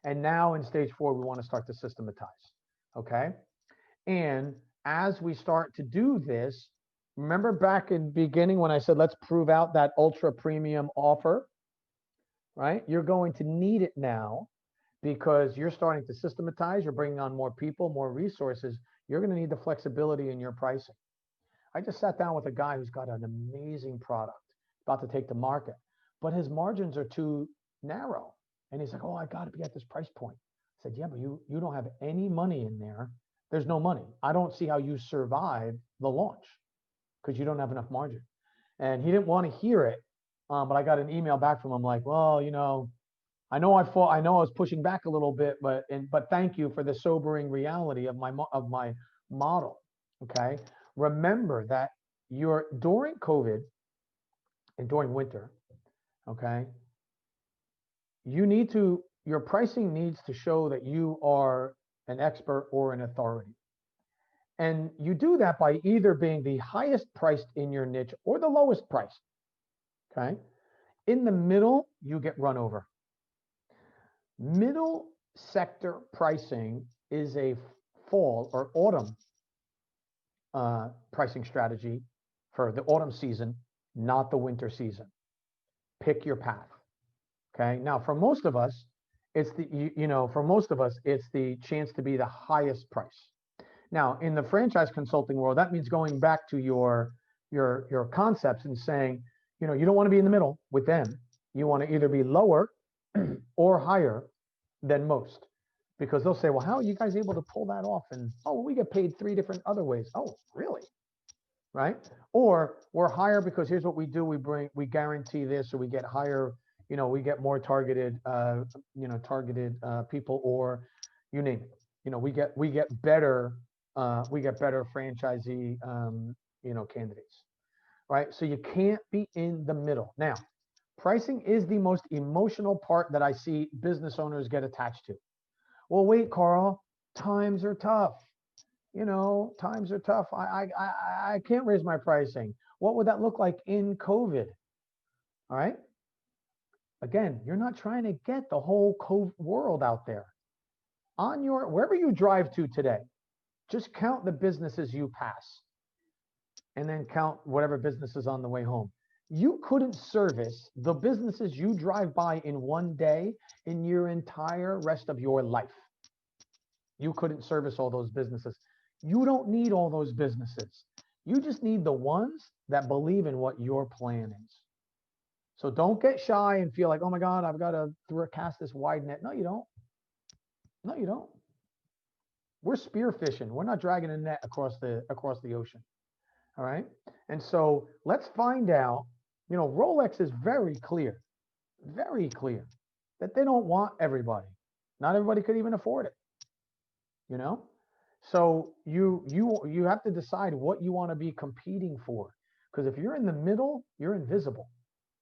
And now in stage 4, we want to start to systematize. Okay. And as we start to do this, remember back in the beginning when I said, let's prove out that ultra premium offer, right? You're going to need it now because you're starting to systematize, you're bringing on more people, more resources. You're going to need the flexibility in your pricing. I just sat down with a guy who's got an amazing product about to take to market, but his margins are too narrow. And he's like, oh, I got to be at this price point. I said, yeah, but you don't have any money in there. There's no money. I don't see how you survive the launch because you don't have enough margin. And he didn't want to hear it. But I got an email back from him like, well, I know I was pushing back a little bit, but thank you for the sobering reality of my model. Okay. Remember that you're during COVID and during winter, okay, your pricing needs to show that you are an expert or an authority. And you do that by either being the highest priced in your niche or the lowest priced. Okay. In the middle, you get run over. Middle sector pricing is a fall or autumn pricing strategy for the autumn season, not the winter season. Pick your path. Okay. Now, for most of us, it's the chance to be the highest price. Now, in the franchise consulting world, that means going back to your concepts and saying, you don't want to be in the middle with them. You want to either be lower or higher than most, because they'll say, well, how are you guys able to pull that off? And oh, we get paid 3 different other ways. Oh, really? Right? Or we're higher because here's what we do: we guarantee this, or we get higher. We get more targeted people, or you name it. We get better franchisee candidates, right? So you can't be in the middle. Now, pricing is the most emotional part that I see business owners get attached to. Well, wait, Carl, times are tough. Times are tough. I can't raise my pricing. What would that look like in COVID? All right. Again, you're not trying to get the whole COVID world out there. Wherever you drive to today, just count the businesses you pass and then count whatever business is on the way home. You couldn't service the businesses you drive by in one day in your entire rest of your life. You couldn't service all those businesses. You don't need all those businesses. You just need the ones that believe in what your plan is. So don't get shy and feel like, oh my God, I've got to cast this wide net. No, you don't. No, you don't. We're spear fishing. We're not dragging a net across the ocean. All right. And so let's find out. Rolex is very clear that they don't want everybody. Not everybody could even afford it. You know, so you have to decide what you want to be competing for. Because if you're in the middle, you're invisible.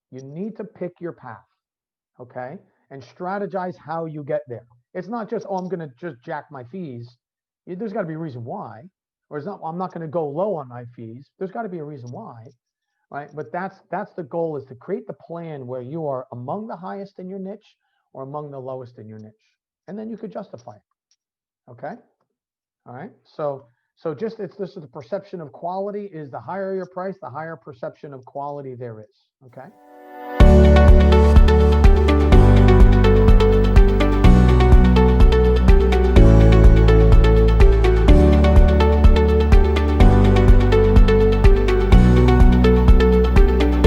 You need to pick your path, okay, and strategize how you get there. It's not just, oh, I'm going to just jack my fees. There's got to be a reason why. Or it's not, I'm not going to go low on my fees. There's got to be a reason why, right? But that's the goal, is to create the plan where you are among the highest in your niche or among the lowest in your niche, and then you could justify it. Okay. All right. So this is the perception of quality. Is the higher your price, the higher perception of quality there is. Okay.